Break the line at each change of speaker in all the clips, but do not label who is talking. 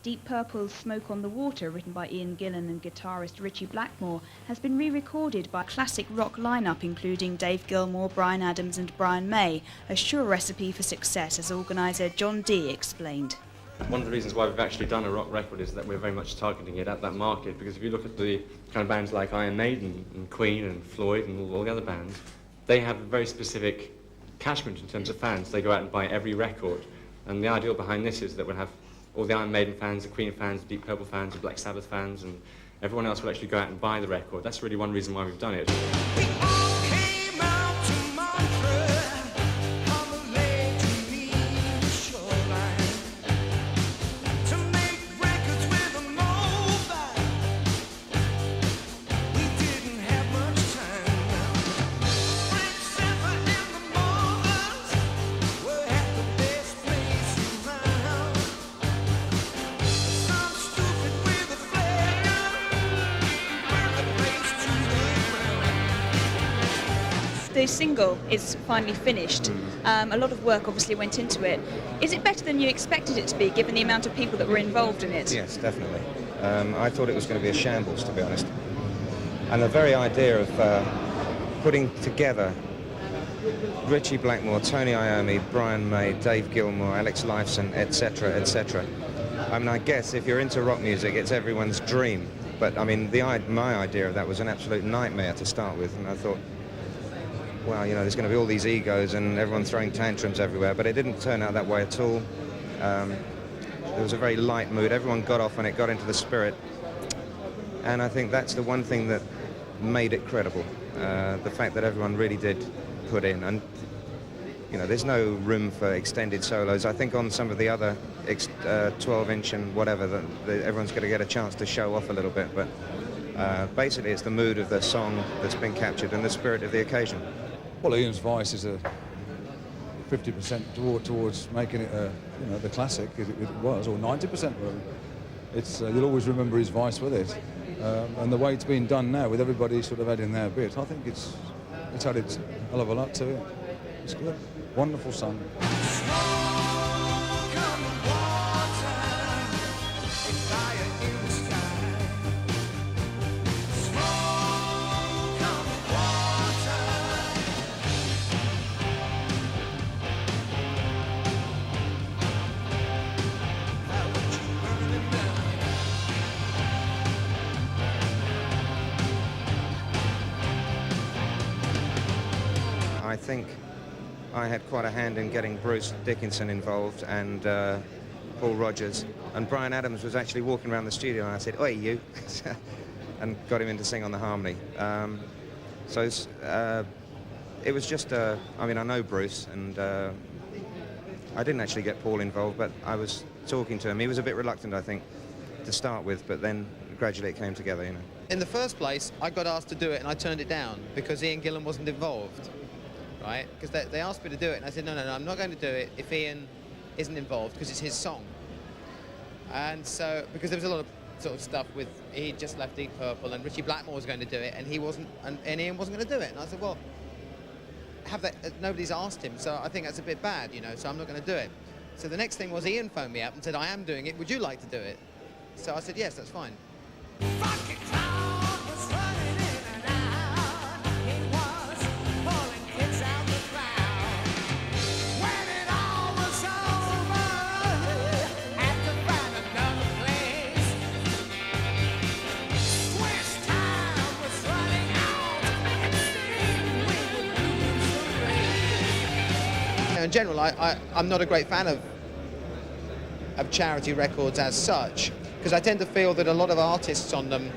Deep Purple's Smoke on the Water, written by Ian Gillan and guitarist Ritchie Blackmore, has been re-recorded by a classic rock lineup including Dave Gilmour, Bryan Adams and Brian May, a sure recipe for success, as organiser Jon Dee explained.
One of the reasons why we've actually done a rock record is that we're very much targeting it at that market, because if you look at the kind of bands like Maiden and Queen and Floyd and all the other bands, they have a very specific catchment in terms of fans. They go out and buy every record, and the ideal behind this is that we'll have all the Iron Maiden fans, the Queen fans, the Deep Purple fans, the Black Sabbath fans, and everyone else will actually go out and buy the record. That's really one reason why we've done it.
The single is finally finished. A lot of work obviously went into it. Is it better than you expected it to be, given the amount of people that were involved in it?
Yes, definitely. I thought it was going to be a shambles, to be honest. And the very idea of putting together Ritchie Blackmore, Tony Iommi, Brian May, Dave Gilmour, Alex Lifeson, etc., etc. I mean, I guess if you're into rock music, it's everyone's dream. But I mean, my idea of that was an absolute nightmare to start with, and I thought, well, you know, there's going to be all these egos and everyone throwing tantrums everywhere, but it didn't turn out that way at all. There was a very light mood. Everyone got off and it got into the spirit. And I think that's the one thing that made it credible, the fact that everyone really did put in. And, you know, there's no room for extended solos. I think on some of the other 12-inch and whatever, that everyone's going to get a chance to show off a little bit. But basically, it's the mood of the song that's been captured and the spirit of the occasion.
Well, Ian's voice is a 50% towards making it, you know, the classic it was, or 90% really. It's you'll always remember his voice with it, and the way it's been done now, with everybody sort of adding their bit, I think it's added a hell of a lot to it. It's good, wonderful song.
I think I had quite a hand in getting Bruce Dickinson involved and Paul Rodgers, and Bryan Adams was actually walking around the studio and I said, "Oi, you," and got him in to sing on the harmony. So it was just, I mean, I know Bruce, and I didn't actually get Paul involved, but I was talking to him. He was a bit reluctant, I think, to start with, but then gradually it came together, you know.
In the first place, I got asked to do it and I turned it down because Ian Gillan wasn't involved. Right? Because they asked me to do it, and I said, no, I'm not going to do it if Ian isn't involved, because it's his song. And so, because there was a lot of sort of stuff with, he just left Deep Purple, and Ritchie Blackmore was going to do it, and he wasn't, and Ian wasn't going to do it. And I said, well, nobody's asked him, so I think that's a bit bad, you know, so I'm not going to do it. So the next thing was Ian phoned me up and said, I am doing it, would you like to do it? So I said, yes, that's fine. In general, I'm not a great fan of charity records as such, because I tend to feel that a lot of artists on them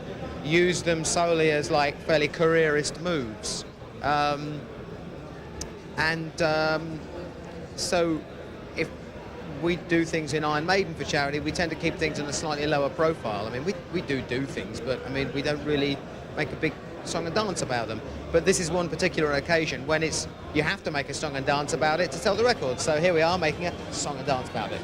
use them solely as like fairly careerist moves. So if we do things in Iron Maiden for charity, we tend to keep things in a slightly lower profile. I mean, we do things, but I mean, we don't really make a big song and dance about them. But this is one particular occasion when you have to make a song and dance about it to sell the record. So here we are making a song and dance about it.